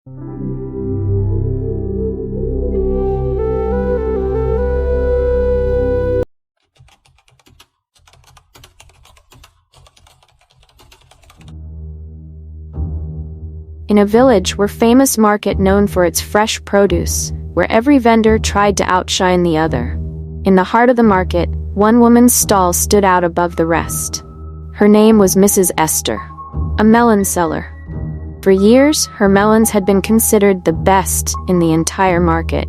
In a village were famous market known for its fresh produce, where every vendor tried to outshine the other. In the heart of the market, one woman's stall stood out above the rest. Her name was Mrs. Esther, a melon seller. For years, her melons had been considered the best in the entire market.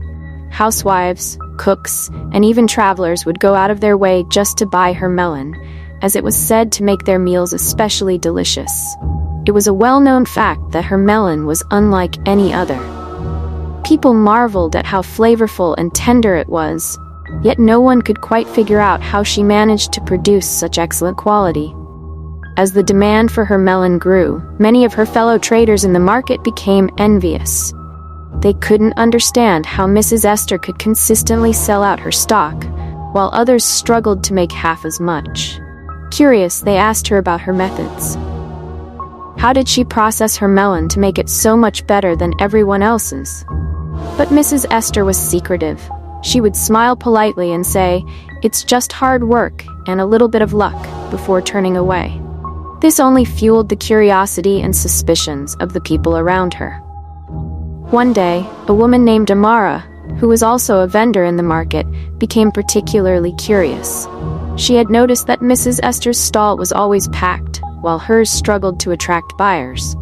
Housewives, cooks, and even travelers would go out of their way just to buy her melon, as it was said to make their meals especially delicious. It was a well-known fact that her melon was unlike any other. People marveled at how flavorful and tender it was, yet no one could quite figure out how she managed to produce such excellent quality. As the demand for her melon grew, many of her fellow traders in the market became envious. They couldn't understand how Mrs. Esther could consistently sell out her stock, while others struggled to make half as much. Curious, they asked her about her methods. How did she process her melon to make it so much better than everyone else's? But Mrs. Esther was secretive. She would smile politely and say, "It's just hard work and a little bit of luck," before turning away. This only fueled the curiosity and suspicions of the people around her. One day, a woman named Amara, who was also a vendor in the market, became particularly curious. She had noticed that Mrs. Esther's stall was always packed, while hers struggled to attract buyers.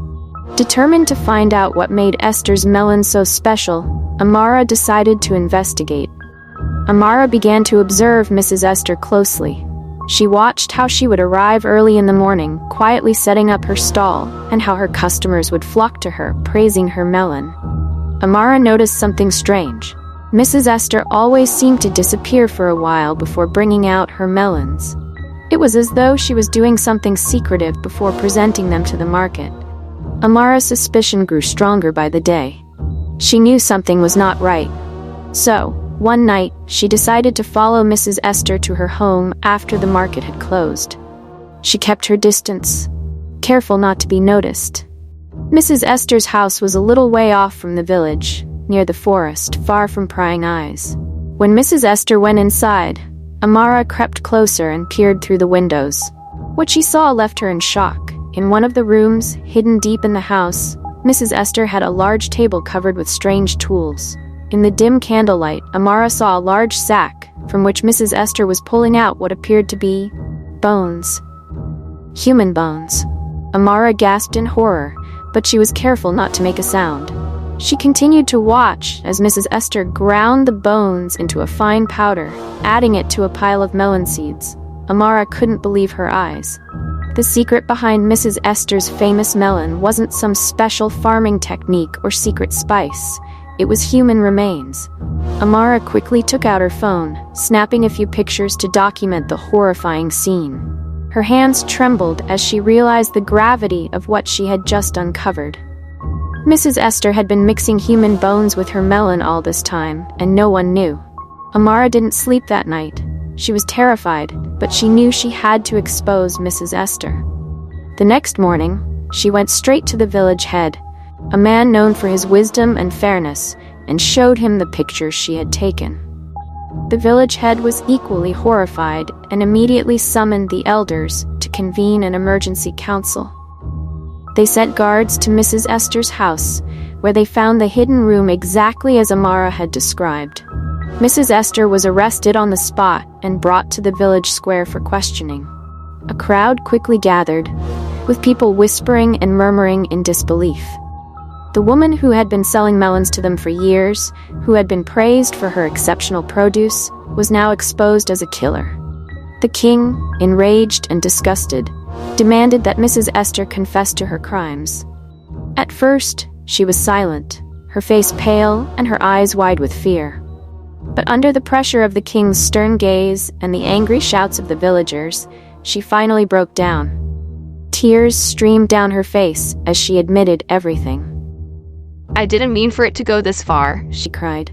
Determined to find out what made Esther's melon so special, Amara decided to investigate. Amara began to observe Mrs. Esther closely. She watched how she would arrive early in the morning, quietly setting up her stall, and how her customers would flock to her, praising her melon. Amara noticed something strange. Mrs. Esther always seemed to disappear for a while before bringing out her melons. It was as though she was doing something secretive before presenting them to the market. Amara's suspicion grew stronger by the day. She knew something was not right. So, one night, she decided to follow Mrs. Esther to her home after the market had closed. She kept her distance, careful not to be noticed. Mrs. Esther's house was a little way off from the village, near the forest, far from prying eyes. When Mrs. Esther went inside, Amara crept closer and peered through the windows. What she saw left her in shock. In one of the rooms, hidden deep in the house, Mrs. Esther had a large table covered with strange tools. In the dim candlelight, Amara saw a large sack, from which Mrs. Esther was pulling out what appeared to be bones. Human bones. Amara gasped in horror, but she was careful not to make a sound. She continued to watch as Mrs. Esther ground the bones into a fine powder, adding it to a pile of melon seeds. Amara couldn't believe her eyes. The secret behind Mrs. Esther's famous melon wasn't some special farming technique or secret spice. It was human remains. Amara quickly took out her phone, snapping a few pictures to document the horrifying scene. Her hands trembled as she realized the gravity of what she had just uncovered. Mrs. Esther had been mixing human bones with her melon all this time, and no one knew. Amara didn't sleep that night. She was terrified, but she knew she had to expose Mrs. Esther. The next morning, she went straight to the village head, a man known for his wisdom and fairness, and showed him the pictures she had taken. The village head was equally horrified and immediately summoned the elders to convene an emergency council. They sent guards to Mrs. Esther's house, where they found the hidden room exactly as Amara had described. Mrs. Esther was arrested on the spot and brought to the village square for questioning. A crowd quickly gathered, with people whispering and murmuring in disbelief. The woman who had been selling melons to them for years, who had been praised for her exceptional produce, was now exposed as a killer. The king, enraged and disgusted, demanded that Mrs. Esther confess to her crimes. At first, she was silent, her face pale and her eyes wide with fear. But under the pressure of the king's stern gaze and the angry shouts of the villagers, she finally broke down. Tears streamed down her face as she admitted everything. "I didn't mean for it to go this far," she cried.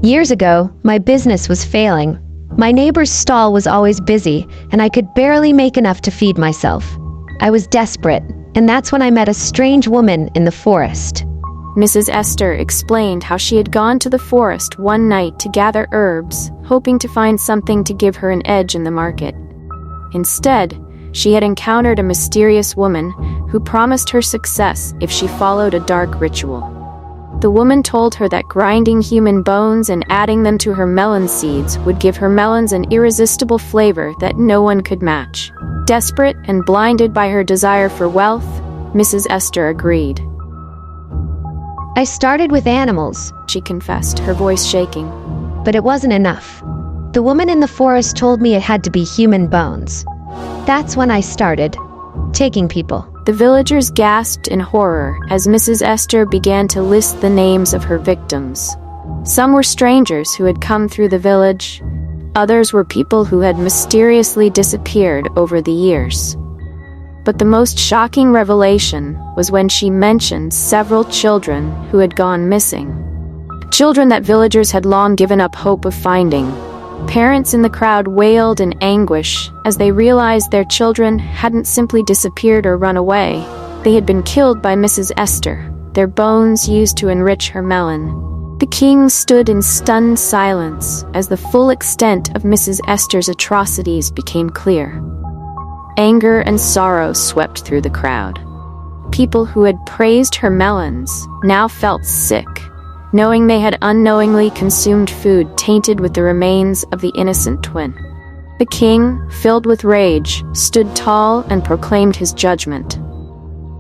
"Years ago, my business was failing. My neighbor's stall was always busy, and I could barely make enough to feed myself. I was desperate, and that's when I met a strange woman in the forest. Mrs. Esther explained how she had gone to the forest one night to gather herbs, hoping to find something to give her an edge in the market. Instead, she had encountered a mysterious woman who promised her success if she followed a dark ritual. The woman told her that grinding human bones and adding them to her melon seeds would give her melons an irresistible flavor that no one could match. Desperate and blinded by her desire for wealth, Mrs. Esther agreed. I started with animals, She confessed, her voice shaking. but it wasn't enough. The woman in the forest told me it had to be human bones. That's when I started taking people. The villagers gasped in horror as Mrs. Esther began to list the names of her victims. Some were strangers who had come through the village. Others were people who had mysteriously disappeared over the years. But the most shocking revelation was when she mentioned several children who had gone missing. Children that villagers had long given up hope of finding. Parents in the crowd wailed in anguish as they realized their children hadn't simply disappeared or run away. They had been killed by Mrs. Esther, their bones used to enrich her melon. The king stood in stunned silence as the full extent of Mrs. Esther's atrocities became clear. Anger and sorrow swept through the crowd. People who had praised her melons now felt sick, knowing they had unknowingly consumed food tainted with the remains of the innocent twin. The king, filled with rage, stood tall and proclaimed his judgment.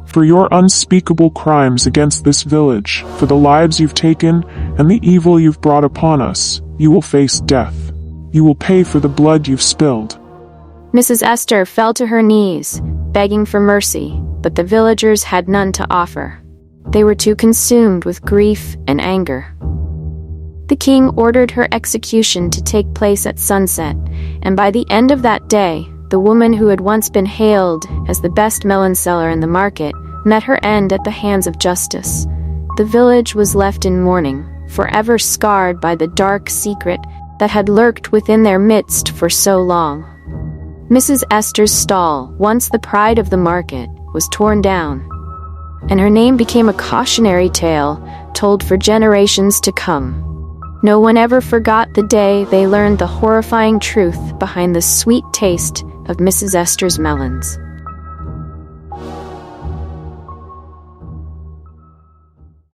For your unspeakable crimes against this village, for the lives you've taken and the evil you've brought upon us, you will face death. You will pay for the blood you've spilled. Mrs. Esther fell to her knees, begging for mercy, but the villagers had none to offer. They were too consumed with grief and anger. The king ordered her execution to take place at sunset, and by the end of that day, the woman who had once been hailed as the best melon seller in the market met her end at the hands of justice. The village was left in mourning, forever scarred by the dark secret that had lurked within their midst for so long. Mrs. Esther's stall, once the pride of the market, was torn down, and her name became a cautionary tale told for generations to come. No one ever forgot the day they learned the horrifying truth behind the sweet taste of Mrs. Esther's melons.